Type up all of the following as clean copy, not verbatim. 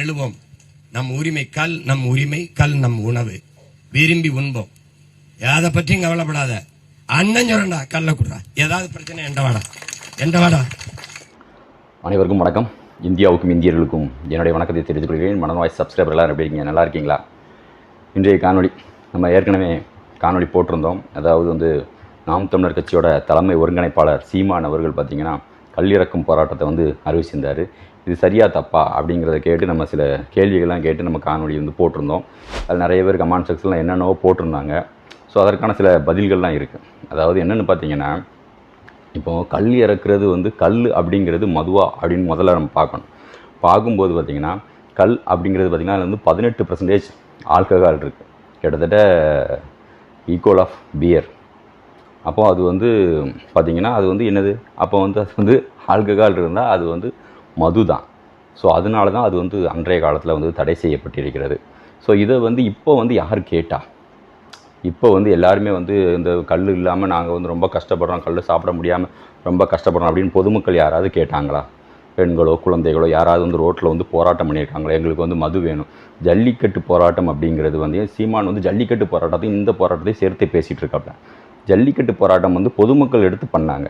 எழுவோம். நம் உரிமை கல், நம் உரிமை கல், நம் உணவு விரும்பி உண்போம். எதை பற்றியும் கவலைப்படாத. அண்ணன் சொல்றா கல்ல குடுறா, ஏதாவது பிரச்சனை எந்த வாடா. அனைவருக்கும் வணக்கம். இந்தியாவுக்கும் இந்தியர்களுக்கும் என்னுடைய வணக்கத்தை தெரிவித்துக் கொள்கிறேன். மனவாய் சப்ஸ்கிரைபர் எல்லாரும் எப்படி இருக்கீங்க? நல்லா இருக்கீங்களா? இன்றைய காணொளி நம்ம ஏற்கனவே காணொளி போட்டிருந்தோம். அதாவது நாம் தமிழர் கட்சியோட தலைமை ஒருங்கிணைப்பாளர் சீமான் அவர்கள் பார்த்திங்கன்னா கல்லிறக்கும் போராட்டத்தை அறிவிச்சிருந்தார். இது சரியா தப்பா அப்படிங்கிறத கேட்டு நம்ம சில கேள்விகள்லாம் கேட்டு நம்ம காணொலி போட்டிருந்தோம். அதில் நிறைய பேர் கமெண்ட் செக்ஷனில் என்னென்னவோ போட்டிருந்தாங்க. ஸோ அதற்கான சில பதில்கள்லாம் இருக்குது. அதாவது என்னென்னு பார்த்தீங்கன்னா, இப்போது கல் இறக்குறது கல் அப்படிங்கிறது மதுவா அப்படின்னு முதல்ல நம்ம பார்க்கணும். பார்க்கும்போது பார்த்திங்கன்னா கல் அப்படிங்கிறது பார்த்திங்கன்னா அதில் 18% ஆல்கஹால் இருக்குது, கிட்டத்தட்ட ஈக்குவல் ஆஃப் பியர். அப்போது அது பார்த்திங்கன்னா அது என்னது, அப்போ அது ஆல்கஹால் இருந்தால் அது மது தான். ஸோ அதனால தான் அது அன்றைய காலத்தில் தடை செய்யப்பட்டிருக்கிறது. ஸோ இதை இப்போ யார் கேட்டா? இப்போ எல்லாருமே இந்த கல் இல்லாமல் நாங்கள் ரொம்ப கஷ்டப்படுறோம், கல் சாப்பிட முடியாமல் ரொம்ப கஷ்டப்படுறோம் அப்படின்னு பொதுமக்கள் யாராவது கேட்டாங்களா? பெண்களோ குழந்தைகளோ யாராவது ரோட்டில் போராட்டம் பண்ணியிருக்காங்களா? எங்களுக்கு மது வேணும். ஜல்லிக்கட்டு போராட்டம் அப்படிங்கிறது சீமான் ஜல்லிக்கட்டு போராட்டத்தையும் இந்த போராட்டத்தையும் சேர்த்து பேசிகிட்டு இருக்காப்ல. ஜல்லிக்கட்டு போராட்டம் பொதுமக்கள் எடுத்து பண்ணாங்க.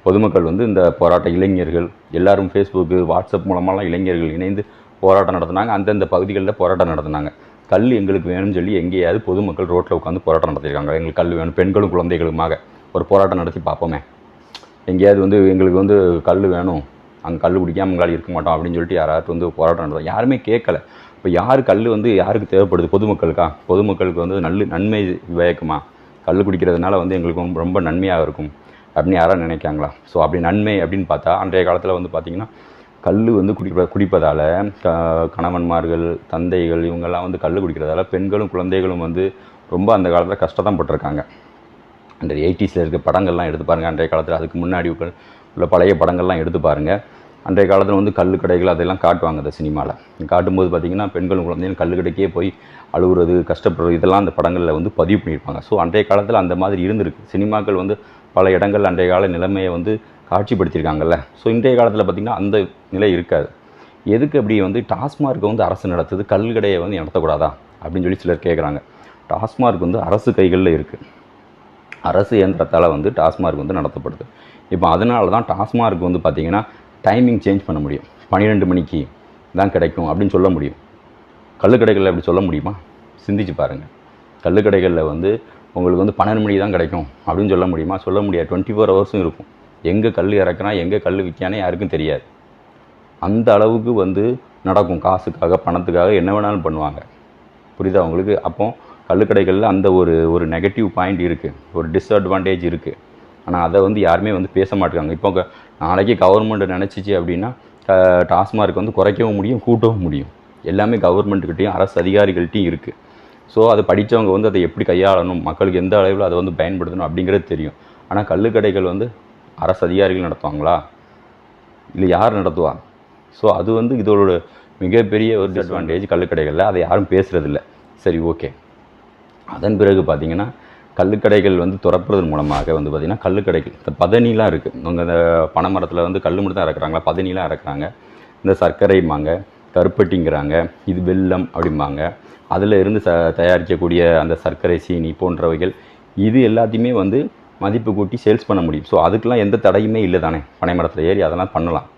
பொதுமக்கள் இந்த போராட்ட இளைஞர்கள் எல்லாரும் ஃபேஸ்புக்கு வாட்ஸ்அப் மூலமாலாம் இளைஞர்கள் இணைந்து போராட்டம் நடத்தினாங்க. அந்தந்த பகுதிகளில் போராட்டம் நடத்தினாங்க. கல் எங்களுக்கு வேணும்னு சொல்லி எங்கேயாவது பொதுமக்கள் ரோட்டில் உட்காந்து போராட்டம் நடத்தியிருக்காங்க. எங்களுக்கு கல் வேணும், பெண்களும் குழந்தைகளுமாக ஒரு போராட்டம் நடத்தி பார்ப்போமே. எங்கேயாவது எங்களுக்கு கல் வேணும், அங்கே கல் குடிக்காமல் எங்களால் இருக்க மாட்டோம் அப்படின்னு சொல்லிட்டு யாராவது போராட்டம் நடத்தும். யாருமே கேட்கல. இப்போ யார் கல் யாருக்கு தேவைப்படுது? பொதுமக்களுக்கா? பொதுமக்களுக்கு நன்மை வியக்குமா? கல் குடிக்கிறதுனால எங்களுக்கு ரொம்ப நன்மையாக இருக்கும் அப்படின்னு யாராவது நினைக்காங்களா? ஸோ அப்படி நன்மை அப்படின்னு பார்த்தா அன்றைய காலத்தில் பார்த்திங்கன்னா கல் குடிப்பதால் கணவன்மார்கள், தந்தைகள் இவங்கெல்லாம் கல் குடிக்கிறதால பெண்களும் குழந்தைகளும் ரொம்ப அந்த காலத்தில் கஷ்டம் பட்டிருக்காங்க. அந்த 80s இருக்க படங்கள்லாம் எடுத்து பாருங்கள். அன்றைய காலத்தில் அதுக்கு முன்னாடி உள்ள பழைய படங்கள்லாம் எடுத்து பாருங்கள். அன்றைய காலத்தில் கல் கடைகள் அதெல்லாம் காட்டுவாங்க. அந்த சினிமாவில் காட்டும்போது பார்த்திங்கன்னா பெண்களும் குழந்தைகளும் கல் கடைக்கே போய் அழுகுறது, கஷ்டப்படுறது, இதெல்லாம் அந்த படங்களில் பதிவு பண்ணியிருப்பாங்க. ஸோ அன்றைய காலத்தில் அந்த மாதிரி இருந்திருக்கு. சினிமாக்கள் பல இடங்கள் அன்றைய கால நிலைமையை காட்சிப்படுத்தியிருக்காங்கல்ல. ஸோ இன்றைய காலத்தில் பார்த்திங்கன்னா அந்த நிலை இருக்காது. எதுக்கு அப்படி டாஸ்மார்க்கை அரசு நடத்துது, கல் கடையை நடத்தக்கூடாதா அப்படின்னு சொல்லி சிலர் கேட்குறாங்க. டாஸ்மார்க் அரசு கைகளில் இருக்குது. அரசு இயந்திரத்தால் டாஸ்மார்க் நடத்தப்படுது. இப்போ அதனால தான் டாஸ்மார்க் பார்த்திங்கன்னா டைமிங் சேஞ்ச் பண்ண முடியும். 12 மணிக்கு தான் கிடைக்கும் அப்படின்னு சொல்ல முடியும். கல்லுக்கடைகளில் அப்படி சொல்ல முடியுமா? சிந்திச்சு பாருங்கள். கல்லுக்கடைகளில் உங்களுக்கு 12 மணிக்கு தான் கிடைக்கும் அப்படின்னு சொல்ல முடியுமா? சொல்ல முடியாது. 24 ஹவர்ஸும் இருக்கும். எங்கே கல் இறக்குறான், எங்கே கல் விற்கானே யாருக்கும் தெரியாது. அந்த அளவுக்கு நடக்கும். காசுக்காக, பணத்துக்காக என்ன வேணாலும் பண்ணுவாங்க. புரியுதா உங்களுக்கு? அப்போ கல்லுக்கடைகளில் அந்த ஒரு நெகட்டிவ் பாயிண்ட் இருக்குது, ஒரு டிஸ்அட்வான்டேஜ் இருக்குது. ஆனால் அதை யாருமே பேச மாட்டேங்காங்க. இப்போ நாளைக்கு கவர்மெண்ட் நினச்சிச்சு அப்படின்னா டாஸ்மார்க் குறைக்கவும் முடியும், கூட்டவும் முடியும். எல்லாமே கவர்மெண்ட்டுக்கிட்டையும் அரசு அதிகாரிகள்கிட்டையும் இருக்குது. ஸோ அதை படித்தவங்க அதை எப்படி கையாளணும், மக்களுக்கு எந்த அளவில் அதை பயன்படுத்தணும் அப்படிங்கிறது தெரியும். ஆனால் கல்லுக்கடைகள் அரசு அதிகாரிகள் நடத்துவாங்களா? இல்லை யார் நடத்துவா? ஸோ அது இதோட மிகப்பெரிய ஒரு டிஸ்அட்வான்டேஜ் கல்லுக்கடைகளில். அதை யாரும் பேசுகிறதில்ல. சரி, ஓகே. அதன் பிறகு பார்த்திங்கன்னா கல்லுக்கடைகள் திறப்பதன் மூலமாக பார்த்திங்கன்னா கல்லுக்கடைகள் இந்த பதனிலாம் இருக்குது. அவங்க இந்த பனைமரத்தில் கல் மட்டும் தான் இறக்குறாங்களா? பதனிலாம் இறக்குறாங்க. இந்த சர்க்கரைம்பாங்க, கருப்பட்டிங்கிறாங்க, இது வெல்லம் அப்படிம்பாங்க. அதில் இருந்து தயாரிக்கக்கூடிய அந்த சர்க்கரை, சீனி போன்றவைகள், இது எல்லாத்தையுமே மதிப்பு கூட்டி சேல்ஸ் பண்ண முடியும். ஸோ அதுக்கெலாம் எந்த தடையுமே இல்லை தானே. பனைமரத்தில் ஏறி அதெல்லாம் பண்ணலாம்.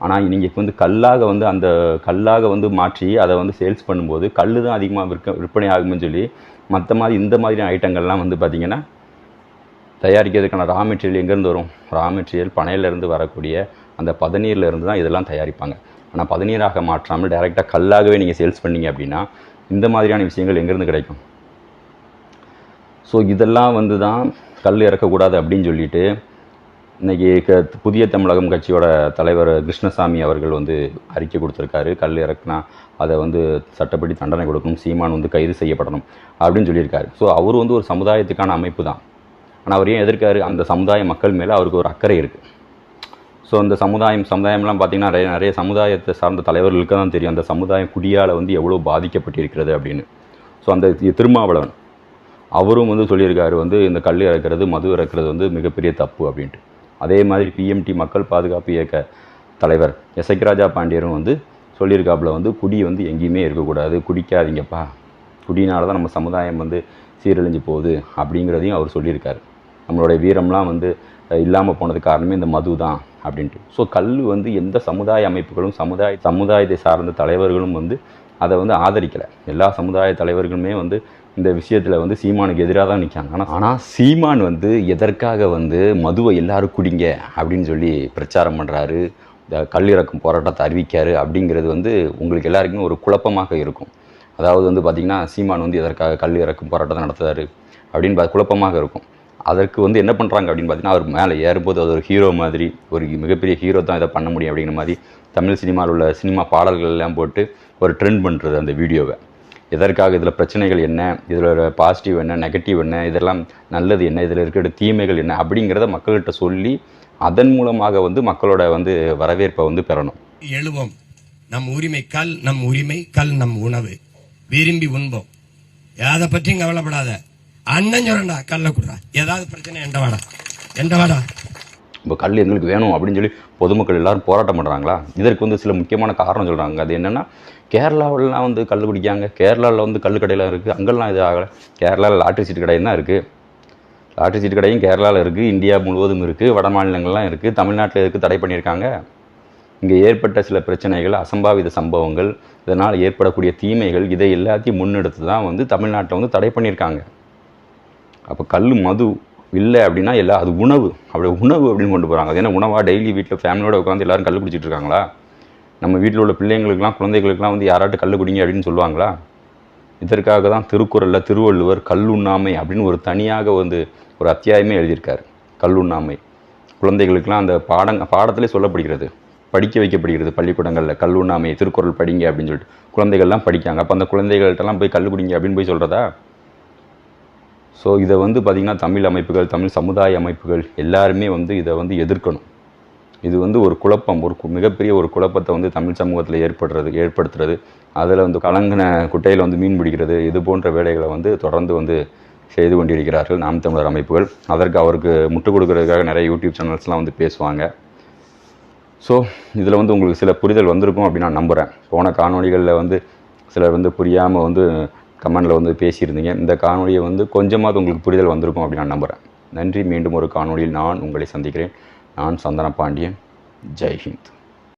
ஆனால் நீங்கள் இப்போ கல்லாக அந்த கல்லாக மாற்றி அதை சேல்ஸ் பண்ணும்போது கல் தான் அதிகமாக விற்பனை ஆகும்னு சொல்லி மற்ற மாதிரி இந்த மாதிரியான ஐட்டங்கள்லாம் பார்த்திங்கன்னா தயாரிக்கிறதுக்கான ரா மெட்டீரியல் எங்கேருந்து வரும்? ரா மெட்டீரியல் பனையிலேருந்து வரக்கூடிய அந்த பதநீர்லேருந்து தான் இதெல்லாம் தயாரிப்பாங்க. ஆனால் பதநீராக மாற்றாமல் டைரெக்டாக கல்லாகவே நீங்கள் சேல்ஸ் பண்ணிங்க அப்படின்னா இந்த மாதிரியான விஷயங்கள் எங்கேருந்து கிடைக்கும்? ஸோ இதெல்லாம் தான் கல் இறக்கக்கூடாது அப்படின்னு சொல்லிட்டு இன்றைக்கி புதிய தமிழகம் கட்சியோட தலைவர் கிருஷ்ணசாமி அவர்கள் அறிக்கை கொடுத்துருக்காரு. கல் இறக்குனா அதை சட்டப்படி தண்டனை கொடுக்கணும், சீமான் கைது செய்யப்படணும் அப்படின்னு சொல்லியிருக்காரு. ஸோ அவர் ஒரு சமுதாயத்துக்கான அமைப்பு தான். ஆனால் அவர் ஏன் எதிர்க்காரு? அந்த சமுதாய மக்கள் மேலே அவருக்கு ஒரு அக்கறை இருக்குது. ஸோ அந்த சமுதாயம்லாம் பார்த்திங்கன்னா நிறைய சமுதாயத்தை சார்ந்த தலைவர்களுக்கு தான் தெரியும் அந்த சமுதாயம் குடியால் எவ்வளோ பாதிக்கப்பட்டிருக்கிறது அப்படின்னு. ஸோ அந்த திருமாவளவன் அவரும் சொல்லியிருக்காரு இந்த கல் இறக்குறது, மது இறக்குறது மிகப்பெரிய தப்பு அப்படின்ட்டு. அதே மாதிரி பிஎம்டி மக்கள் பாதுகாப்பு இயக்க தலைவர் எசக்ராஜா பாண்டியரும் சொல்லியிருக்காப்புல வந்து குடி வந்து எங்கேயுமே இருக்கக்கூடாது, குடிக்காதீங்கப்பா, குடினால தான் நம்ம சமுதாயம் வந்து சீரழிஞ்சு போகுது அப்படிங்கிறதையும் அவர் சொல்லியிருக்காரு. நம்மளுடைய வீரம்லாம் வந்து இல்லாமல் போனதுக்கு காரணமே இந்த மது தான் அப்படின்ட்டு. ஸோ கல் வந்து எந்த சமுதாய அமைப்புகளும் சமுதாயத்தை சார்ந்த தலைவர்களும் வந்து அதை வந்து ஆதரிக்கலை. எல்லா சமுதாய தலைவர்களுமே வந்து இந்த விஷயத்தில் வந்து சீமானுக்கு எதிராக தான் நிற்காங்க. ஆனால் சீமான் வந்து எதற்காக வந்து மதுவை எல்லாரும் குடிங்க அப்படின்னு சொல்லி பிரச்சாரம் பண்ணுறாரு, இந்த கல்லிறக்கும் போராட்டத்தை அறிவிக்காரு அப்படிங்கிறது வந்து உங்களுக்கு எல்லாருக்குமே ஒரு குழப்பமாக இருக்கும். அதாவது வந்து பார்த்திங்கன்னா சீமான் வந்து எதற்காக கல் இறக்கும் போராட்டத்தை நடத்துறாரு அப்படின்னு குழப்பமாக இருக்கும். அதற்கு வந்து என்ன பண்ணுறாங்க அப்படின்னு பார்த்தீங்கன்னா, அவர் மேலே ஏறும்போது அது ஒரு ஹீரோ மாதிரி, ஒரு மிகப்பெரிய ஹீரோ தான் இதை பண்ண முடியும் அப்படிங்கிற மாதிரி தமிழ் சினிமாவில் உள்ள சினிமா பாடல்கள் எல்லாம் போட்டு ஒரு ட்ரெண்ட் பண்ணுறது அந்த வீடியோவை. எதற்காக, இதில் பிரச்சனைகள் என்ன, இதில் பாசிட்டிவ் என்ன, நெகட்டிவ் என்ன, இதெல்லாம் நல்லது என்ன, இதில் இருக்கிற தீமைகள் என்ன அப்படிங்கிறத மக்கள்கிட்ட சொல்லி அதன் மூலமாக வந்து மக்களோட வந்து வரவேற்பை வந்து பெறணும். எழுவோம். நம் உரிமை கல், நம் உரிமை கல், நம் உணவு விரும்பி உண்போம். எதை பற்றியும் கவலைப்படாத. அண்ணன் சொல்றா கல்ல குடுறா, ஏதாவது பிரச்சனை எண்டவாடா. இப்போ கல் எங்களுக்கு வேணும் அப்படின்னு சொல்லி பொதுமக்கள் எல்லாரும் போராட்டம் பண்ணுறாங்களா? இதற்கு வந்து சில முக்கியமான காரணம் சொல்கிறாங்க. அது என்னென்னா, கேரளாவிலலாம் வந்து கல் குடிக்காங்க, கேரளாவில் வந்து கல் கடையெல்லாம் இருக்குது, அங்கெல்லாம் இது ஆகலை. கேரளாவில் லாட்ரி சீட்டு கடையும் தான் இருக்குது. லாட்ரி சீட்டு கடையும் கேரளாவில் இருக்குது, இந்தியா முழுவதும் இருக்குது, வட மாநிலங்கள்லாம் இருக்குது, தமிழ்நாட்டில் இருக்குது தடை பண்ணியிருக்காங்க. இங்கே ஏற்பட்ட சில பிரச்சனைகள், அசம்பாவித சம்பவங்கள், இதனால் ஏற்படக்கூடிய தீமைகள், இதை எல்லாத்தையும் முன்னெடுத்து தான் வந்து தமிழ்நாட்டில் வந்து தடை பண்ணியிருக்காங்க. அப்போ கல் மது இல்லை அப்படின்னா அது உணவு, அப்படி உணவு அப்படின்னு கொண்டு போகிறாங்க. அது என்ன உணவாக? டெய்லி வீட்டில் ஃபேமிலியோட உட்காந்து எல்லோரும் கல் குடிச்சிட்டு இருக்காங்களா? நம்ம வீட்டில் உள்ள பிள்ளைங்களுக்கெல்லாம், குழந்தைகளுக்கெல்லாம் வந்து யாராட்டு கல் குடிங்க அப்படின்னு சொல்லுவாங்களா? இதற்காக தான் திருக்குறளில் திருவள்ளுவர் கல்லுண்ணாமை அப்படின்னு ஒரு தனியாக வந்து ஒரு அத்தியாயமே எழுதியிருக்காரு. கல்லுண்ணாமை குழந்தைகளுக்கெல்லாம் அந்த பாடத்திலே சொல்லப்படுகிறது, படிக்க வைக்கப்படுகிறது பள்ளிக்கூடங்களில். கல்லுண்ணாமை திருக்குறள் படிங்க அப்படின்னு சொல்லிட்டு குழந்தைகள்லாம் படிக்காங்க. அப்போ அந்த குழந்தைகள்கிட்டலாம் போய் கல் குடிங்க அப்படின்னு போய் சொல்கிறதா? ஸோ இதை வந்து பார்த்திங்கன்னா தமிழ் அமைப்புகள், தமிழ் சமுதாய அமைப்புகள் எல்லாருமே வந்து இதை வந்து எதிர்க்கணும். இது வந்து ஒரு குழப்பம், ஒரு மிகப்பெரிய ஒரு குழப்பத்தை வந்து தமிழ் சமூகத்தில் ஏற்படுத்துறது, அதில் வந்து கலங்கின குட்டையில் வந்து மீன் பிடிக்கிறது, இது போன்ற வேலைகளை வந்து தொடர்ந்து வந்து செய்து கொண்டிருக்கிறார்கள் நாம் தமிழர் அமைப்புகள். அதற்கு அவருக்கு முட்டுக் கொடுக்கறதுக்காக நிறைய யூடியூப் சேனல்ஸ்லாம் வந்து பேசுவாங்க. ஸோ இதில் வந்து உங்களுக்கு சில புரிதல் வந்திருக்கும் அப்படின்னு நான் நம்புகிறேன். போன காணொலிகளில் வந்து சிலர் வந்து புரியாமல் வந்து கமெண்டில் வந்து பேசியிருந்தீங்க. இந்த காணொலியை வந்து கொஞ்சமாவது உங்களுக்கு புரிதல் வந்திருக்கும் அப்படின்னு நான் நம்புகிறேன். நன்றி. மீண்டும் ஒரு காணொலியில் நான் உங்களை சந்திக்கிறேன். நான் சந்தன பாண்டியன். ஜெய் ஹிந்த்.